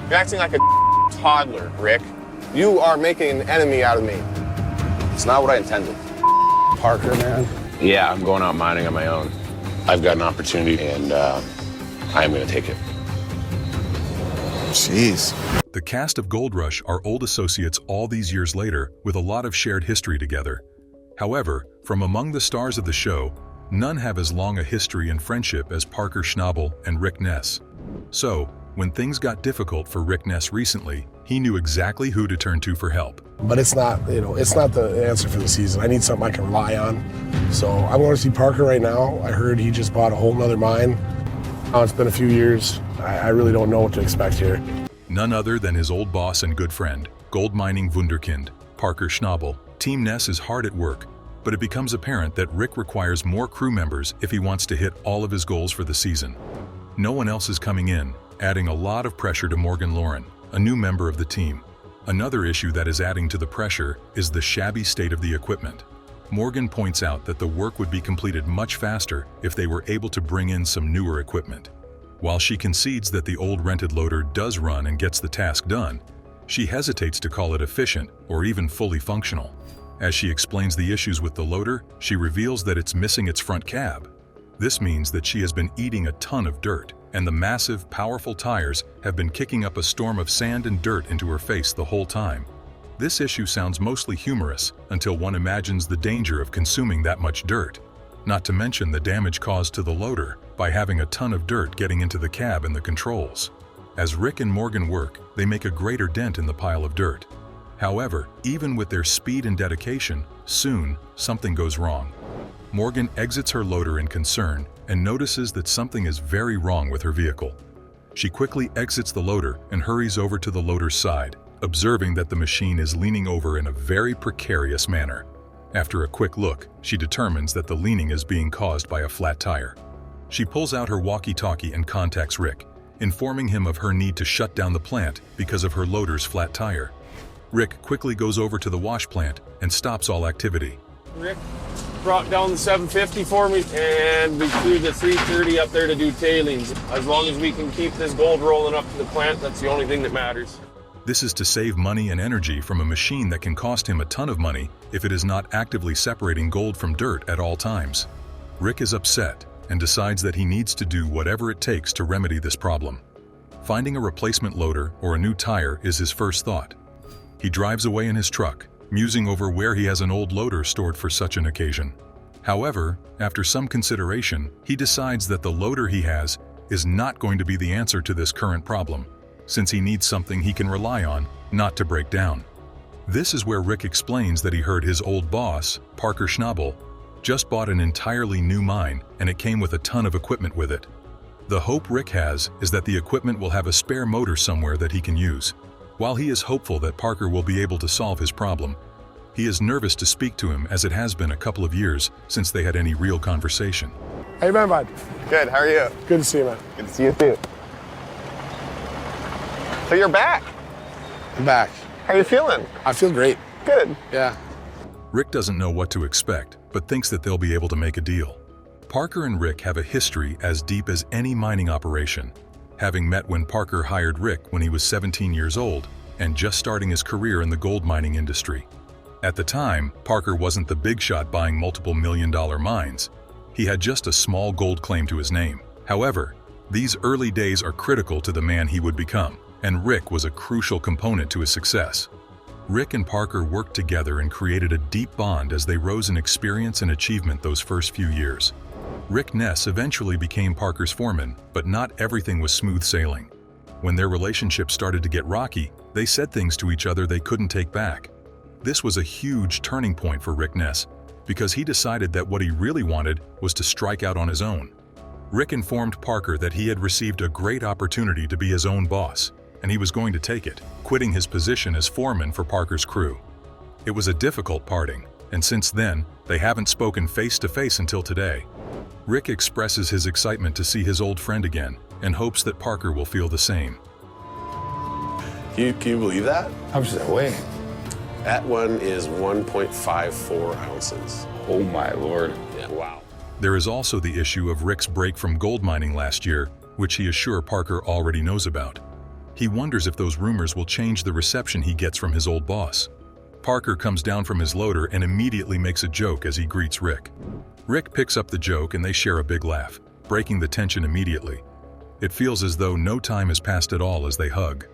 You're acting like a toddler, Rick. You are making an enemy out of me. It's not what I intended. Parker, man. Yeah, I'm going out mining on my own. I've got an opportunity, and I'm going to take it. Jeez. The cast of Gold Rush are old associates all these years later with a lot of shared history together. However, from among the stars of the show, none have as long a history and friendship as Parker Schnabel and Rick Ness. So, when things got difficult for Rick Ness recently, he knew exactly who to turn to for help. But it's not, it's not the answer for the season. I need something I can rely on. So I'm going to see Parker right now. I heard he just bought a whole nother mine. It's been a few years. I really don't know what to expect here. None other than his old boss and good friend, gold mining wunderkind, Parker Schnabel. Team Ness is hard at work, but it becomes apparent that Rick requires more crew members if he wants to hit all of his goals for the season. No one else is coming in, adding a lot of pressure to Morgan Lauren, a new member of the team. Another issue that is adding to the pressure is the shabby state of the equipment. Morgan points out that the work would be completed much faster if they were able to bring in some newer equipment. While she concedes that the old rented loader does run and gets the task done, she hesitates to call it efficient or even fully functional. As she explains the issues with the loader, she reveals that it's missing its front cab. This means that she has been eating a ton of dirt, and the massive, powerful tires have been kicking up a storm of sand and dirt into her face the whole time. This issue sounds mostly humorous until one imagines the danger of consuming that much dirt, not to mention the damage caused to the loader by having a ton of dirt getting into the cab and the controls. As Rick and Morgan work, they make a greater dent in the pile of dirt. However, even with their speed and dedication, soon something goes wrong. Morgan exits her loader in concern and notices that something is very wrong with her vehicle. She quickly exits the loader and hurries over to the loader's side, observing that the machine is leaning over in a very precarious manner. After a quick look, she determines that the leaning is being caused by a flat tire. She pulls out her walkie-talkie and contacts Rick, informing him of her need to shut down the plant because of her loader's flat tire. Rick quickly goes over to the wash plant and stops all activity. Rick brought down the 750 for me, and we flew the 330 up there to do tailings. As long as we can keep this gold rolling up to the plant, that's the only thing that matters. This is to save money and energy from a machine that can cost him a ton of money if it is not actively separating gold from dirt at all times. Rick is upset and decides that he needs to do whatever it takes to remedy this problem. Finding a replacement loader or a new tire is his first thought. He drives away in his truck, musing over where he has an old loader stored for such an occasion. However, after some consideration, he decides that the loader he has is not going to be the answer to this current problem, since he needs something he can rely on, not to break down. This is where Rick explains that he heard his old boss, Parker Schnabel, just bought an entirely new mine and it came with a ton of equipment with it. The hope Rick has is that the equipment will have a spare motor somewhere that he can use. While he is hopeful that Parker will be able to solve his problem, he is nervous to speak to him as it has been a couple of years since they had any real conversation. How you been, bud? Good, how are you? Good to see you, man. Good to see you too. So you're back. I'm back. How are you feeling? I feel great. Good. Yeah. Rick doesn't know what to expect, but thinks that they'll be able to make a deal. Parker and Rick have a history as deep as any mining operation, having met when Parker hired Rick when he was 17 years old and just starting his career in the gold mining industry. At the time, Parker wasn't the big shot buying multiple million-dollar mines. He had just a small gold claim to his name. However, these early days are critical to the man he would become, and Rick was a crucial component to his success. Rick and Parker worked together and created a deep bond as they rose in experience and achievement those first few years. Rick Ness eventually became Parker's foreman, but not everything was smooth sailing. When their relationship started to get rocky, they said things to each other they couldn't take back. This was a huge turning point for Rick Ness, because he decided that what he really wanted was to strike out on his own. Rick informed Parker that he had received a great opportunity to be his own boss, and he was going to take it, quitting his position as foreman for Parker's crew. It was a difficult parting, and since then, they haven't spoken face to face until today. Rick expresses his excitement to see his old friend again and hopes that Parker will feel the same. Can you believe that? How much does that weigh? That one is 1.54 ounces. Oh my Lord. Yeah. Wow. There is also the issue of Rick's break from gold mining last year, which he is sure Parker already knows about. He wonders if those rumors will change the reception he gets from his old boss. Parker comes down from his loader and immediately makes a joke as he greets Rick. Rick picks up the joke and they share a big laugh, breaking the tension immediately. It feels as though no time has passed at all as they hug.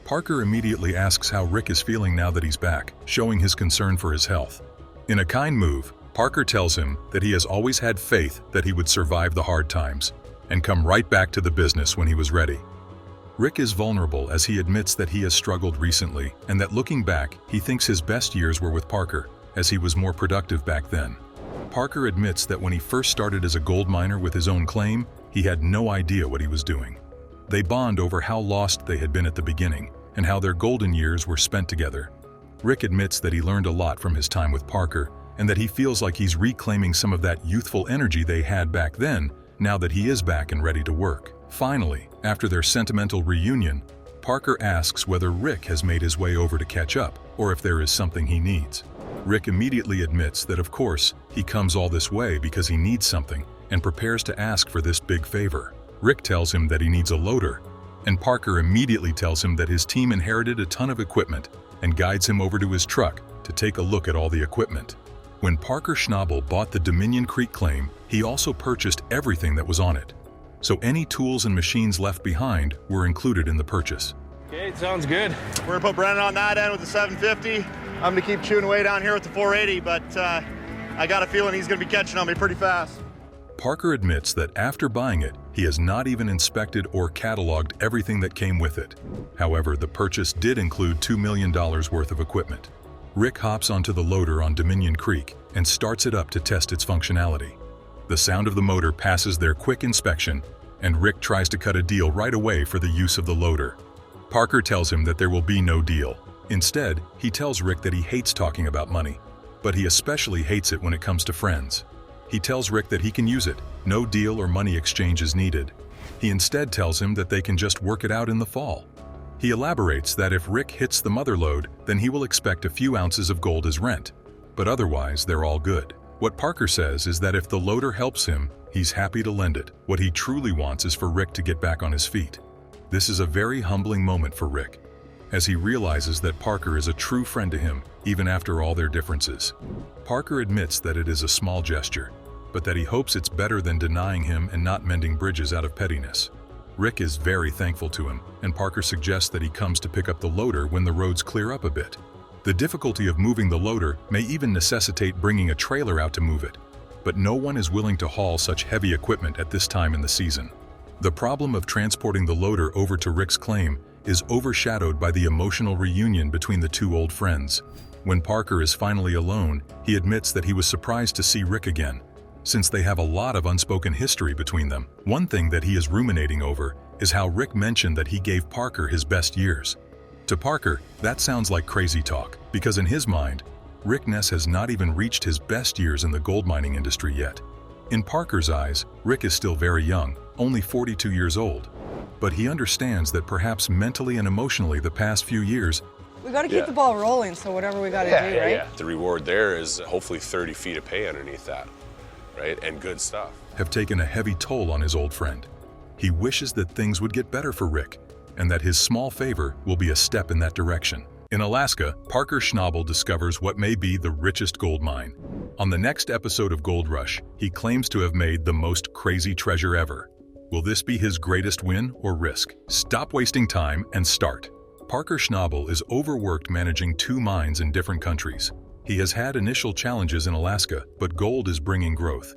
Parker immediately asks how Rick is feeling now that he's back, showing his concern for his health. In a kind move, Parker tells him that he has always had faith that he would survive the hard times and come right back to the business when he was ready. Rick is vulnerable as he admits that he has struggled recently and that looking back, he thinks his best years were with Parker, as he was more productive back then. Parker admits that when he first started as a gold miner with his own claim, he had no idea what he was doing. They bond over how lost they had been at the beginning and how their golden years were spent together. Rick admits that he learned a lot from his time with Parker and that he feels like he's reclaiming some of that youthful energy they had back then, now that he is back and ready to work. Finally, after their sentimental reunion, Parker asks whether Rick has made his way over to catch up or if there is something he needs. Rick immediately admits that of course, he comes all this way because he needs something and prepares to ask for this big favor. Rick tells him that he needs a loader, and Parker immediately tells him that his team inherited a ton of equipment and guides him over to his truck to take a look at all the equipment. When Parker Schnabel bought the Dominion Creek claim, he also purchased everything that was on it. So any tools and machines left behind were included in the purchase. Okay, sounds good. We're gonna put Brennan on that end with the 750. I'm gonna keep chewing away down here with the 480, but I got a feeling he's gonna be catching on me pretty fast. Parker admits that after buying it, he has not even inspected or cataloged everything that came with it. However, the purchase did include $2 million worth of equipment. Rick hops onto the loader on Dominion Creek and starts it up to test its functionality. The sound of the motor passes their quick inspection, and Rick tries to cut a deal right away for the use of the loader. Parker tells him that there will be no deal. Instead, he tells Rick that he hates talking about money, but he especially hates it when it comes to friends. He tells Rick that he can use it, no deal or money exchange is needed. He instead tells him that they can just work it out in the fall. He elaborates that if Rick hits the mother lode, then he will expect a few ounces of gold as rent, but otherwise they're all good. What Parker says is that if the loader helps him, he's happy to lend it. What he truly wants is for Rick to get back on his feet. This is a very humbling moment for Rick, as he realizes that Parker is a true friend to him, even after all their differences. Parker admits that it is a small gesture, but that he hopes it's better than denying him and not mending bridges out of pettiness. Rick is very thankful to him, and Parker suggests that he comes to pick up the loader when the roads clear up a bit. The difficulty of moving the loader may even necessitate bringing a trailer out to move it, but no one is willing to haul such heavy equipment at this time in the season. The problem of transporting the loader over to Rick's claim is overshadowed by the emotional reunion between the two old friends. When Parker is finally alone, he admits that he was surprised to see Rick again, since they have a lot of unspoken history between them. One thing that he is ruminating over is how Rick mentioned that he gave Parker his best years. To Parker, that sounds like crazy talk, because in his mind, Rick Ness has not even reached his best years in the gold mining industry yet. In Parker's eyes, Rick is still very young, only 42 years old. But he understands that perhaps mentally and emotionally the past few years, we got to keep the ball rolling, so whatever we got to do, right? Yeah. The reward there is hopefully 30 feet of pay underneath that, right? And good stuff. Have taken a heavy toll on his old friend. He wishes that things would get better for Rick, and that his small favor will be a step in that direction. In Alaska, Parker Schnabel discovers what may be the richest gold mine. On the next episode of Gold Rush, he claims to have made the most crazy treasure ever. Will this be his greatest win or risk? Stop wasting time and start. Parker Schnabel is overworked managing 2 mines in different countries. He has had initial challenges in Alaska, but gold is bringing growth.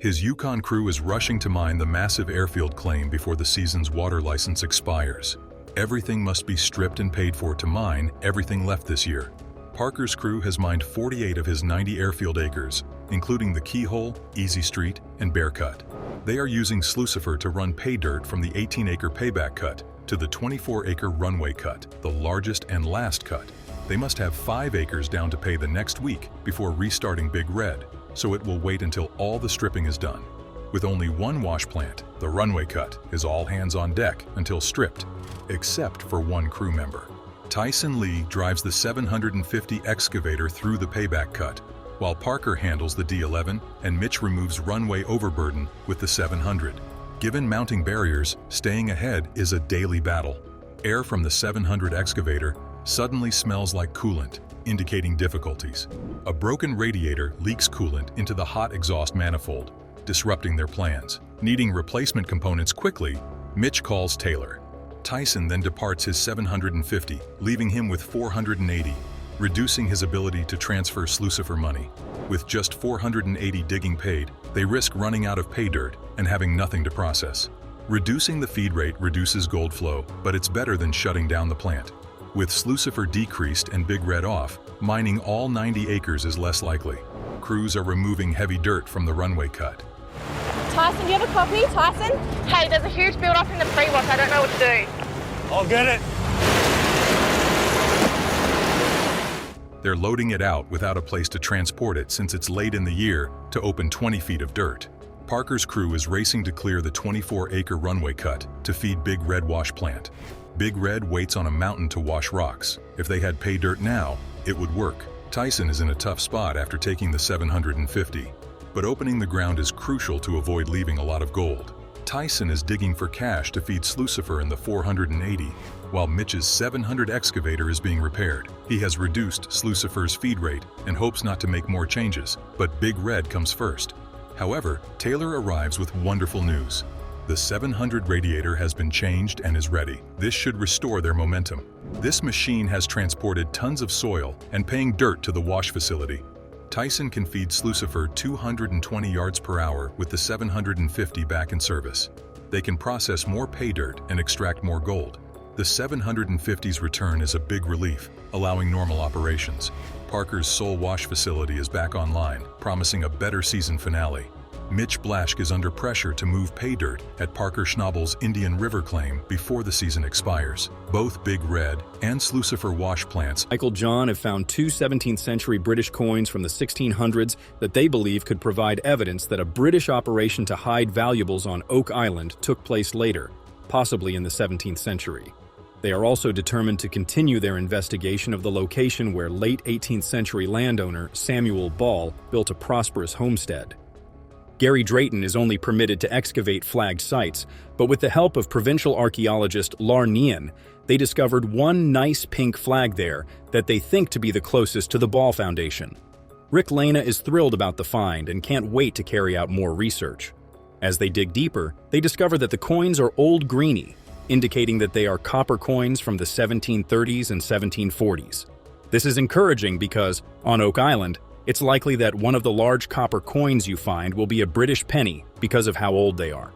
His Yukon crew is rushing to mine the massive airfield claim before the season's water license expires. Everything must be stripped and paid for to mine everything left this year. Parker's crew has mined 48 of his 90 airfield acres, including the Keyhole, Easy Street, and Bear Cut. They are using Slucifer to run pay dirt from the 18-acre payback cut to the 24-acre runway cut, the largest and last cut. They must have 5 acres down to pay the next week before restarting Big Red, so it will wait until all the stripping is done. With only one wash plant, the runway cut is all hands on deck until stripped, except for one crew member. Tyson Lee drives the 750 excavator through the payback cut, while Parker handles the D11 and Mitch removes runway overburden with the 700. Given mounting barriers, staying ahead is a daily battle. Air from the 700 excavator suddenly smells like coolant, indicating difficulties. A broken radiator leaks coolant into the hot exhaust manifold, disrupting their plans. Needing replacement components quickly, Mitch calls Taylor. Tyson then departs his 750, leaving him with 480, reducing his ability to transfer Slucifer money. With just 480 digging paid, they risk running out of pay dirt and having nothing to process. Reducing the feed rate reduces gold flow, but it's better than shutting down the plant. With Slucifer decreased and Big Red off, mining all 90 acres is less likely. Crews are removing heavy dirt from the runway cut. Tyson, do you have a copy? Tyson? Hey, there's a huge build-up in the pre-wash. I don't know what to do. I'll get it. They're loading it out without a place to transport it since it's late in the year to open 20 feet of dirt. Parker's crew is racing to clear the 24-acre runway cut to feed Big Red wash plant. Big Red waits on a mountain to wash rocks. If they had pay dirt now, it would work. Tyson is in a tough spot after taking the 750, but opening the ground is crucial to avoid leaving a lot of gold. Tyson is digging for cash to feed Slucifer in the 480, while Mitch's 700 excavator is being repaired. He has reduced Slucifer's feed rate and hopes not to make more changes, but Big Red comes first. However, Taylor arrives with wonderful news. The 700 radiator has been changed and is ready. This should restore their momentum. This machine has transported tons of soil and paying dirt to the wash facility. Tyson can feed Slucifer 220 yards per hour with the 750 back in service. They can process more pay dirt and extract more gold. The 750's return is a big relief, allowing normal operations. Parker's sole wash facility is back online, promising a better season finale. Mitch Blaschke is under pressure to move pay dirt at Parker Schnabel's Indian River claim before the season expires. Both Big Red and Slucifer wash plants. Michael John have found two 17th century British coins from the 1600s that they believe could provide evidence that a British operation to hide valuables on Oak Island took place later, possibly in the 17th century. They are also determined to continue their investigation of the location where late 18th century landowner Samuel Ball built a prosperous homestead. Gary Drayton is only permitted to excavate flagged sites, but with the help of provincial archaeologist Lar Nian, they discovered one nice pink flag there that they think to be the closest to the Ball Foundation. Rick Lena is thrilled about the find and can't wait to carry out more research. As they dig deeper, they discover that the coins are old greeny, indicating that they are copper coins from the 1730s and 1740s. This is encouraging because, on Oak Island, it's likely that one of the large copper coins you find will be a British penny because of how old they are.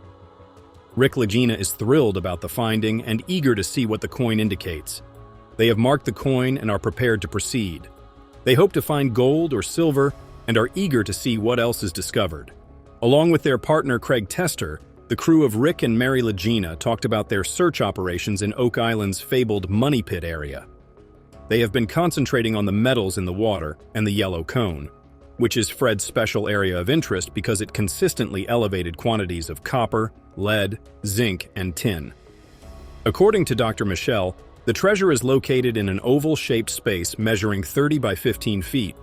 Rick Legina is thrilled about the finding and eager to see what the coin indicates. They have marked the coin and are prepared to proceed. They hope to find gold or silver and are eager to see what else is discovered. Along with their partner Craig Tester, the crew of Rick and Mary Legina talked about their search operations in Oak Island's fabled Money Pit area. They have been concentrating on the metals in the water and the yellow cone, which is Fred's special area of interest because it consistently elevated quantities of copper, lead, zinc, and tin. According to Dr. Michel, the treasure is located in an oval-shaped space measuring 30 by 15 feet,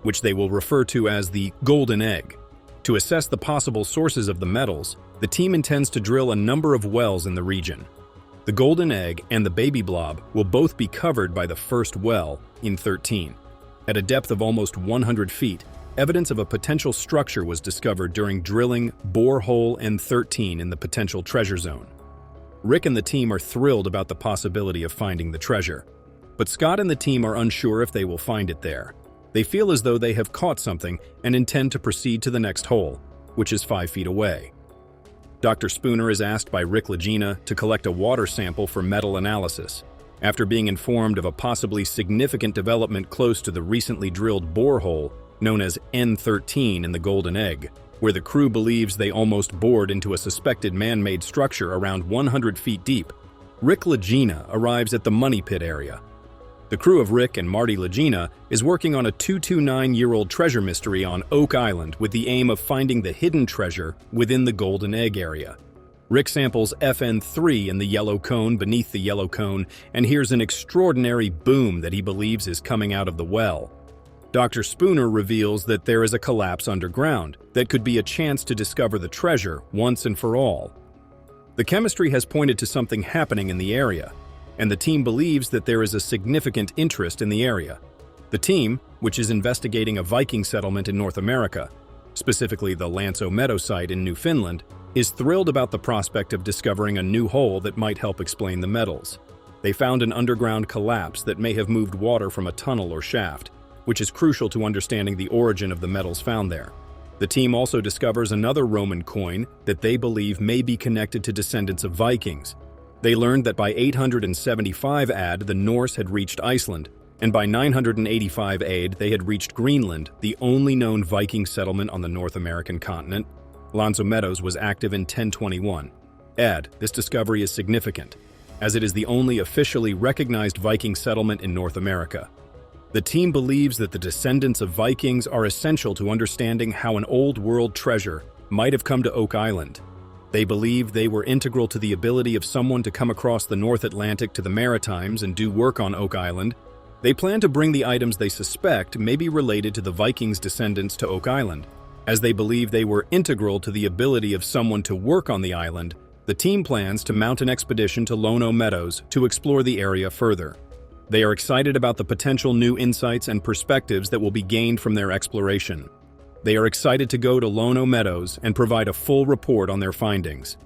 which they will refer to as the Golden Egg. To assess the possible sources of the metals, the team intends to drill a number of wells in the region. The Golden Egg and the Baby Blob will both be covered by the first well in 13. At a depth of almost 100 feet, evidence of a potential structure was discovered during drilling borehole N13 in the potential treasure zone. Rick and the team are thrilled about the possibility of finding the treasure, but Scott and the team are unsure if they will find it there. They feel as though they have caught something and intend to proceed to the next hole, which is 5 feet away. Dr. Spooner is asked by Rick Legina to collect a water sample for metal analysis, after being informed of a possibly significant development close to the recently drilled borehole known as N13 in the Golden Egg, where the crew believes they almost bored into a suspected man-made structure around 100 feet deep. Rick Legina arrives at the Money Pit area. The crew of Rick and Marty Legina is working on a 229-year-old treasure mystery on Oak Island with the aim of finding the hidden treasure within the Golden Egg area. Rick samples FN3 in the yellow cone beneath the yellow cone and hears an extraordinary boom that he believes is coming out of the well. Dr. Spooner reveals that there is a collapse underground that could be a chance to discover the treasure once and for all. The chemistry has pointed to something happening in the area. and the team believes that there is a significant interest in the area. The team, which is investigating a Viking settlement in North America, specifically the Lanso Meadow site in Newfoundland, is thrilled about the prospect of discovering a new hole that might help explain the metals. They found an underground collapse that may have moved water from a tunnel or shaft, which is crucial to understanding the origin of the metals found there. The team also discovers another Roman coin that they believe may be connected to descendants of Vikings. They learned that by 875 AD, the Norse had reached Iceland, and by 985 AD, they had reached Greenland, the only known Viking settlement on the North American continent. Lanso Meadows was active in 1021 AD. This discovery is significant, as it is the only officially recognized Viking settlement in North America. The team believes that the descendants of Vikings are essential to understanding how an old world treasure might have come to Oak Island. They believe they were integral to the ability of someone to come across the North Atlantic to the Maritimes and do work on Oak Island. They plan to bring the items they suspect may be related to the Vikings' descendants to Oak Island. As they believe they were integral to the ability of someone to work on the island, the team plans to mount an expedition to Lono Meadows to explore the area further. They are excited about the potential new insights and perspectives that will be gained from their exploration. They are excited to go to Lono Meadows and provide a full report on their findings.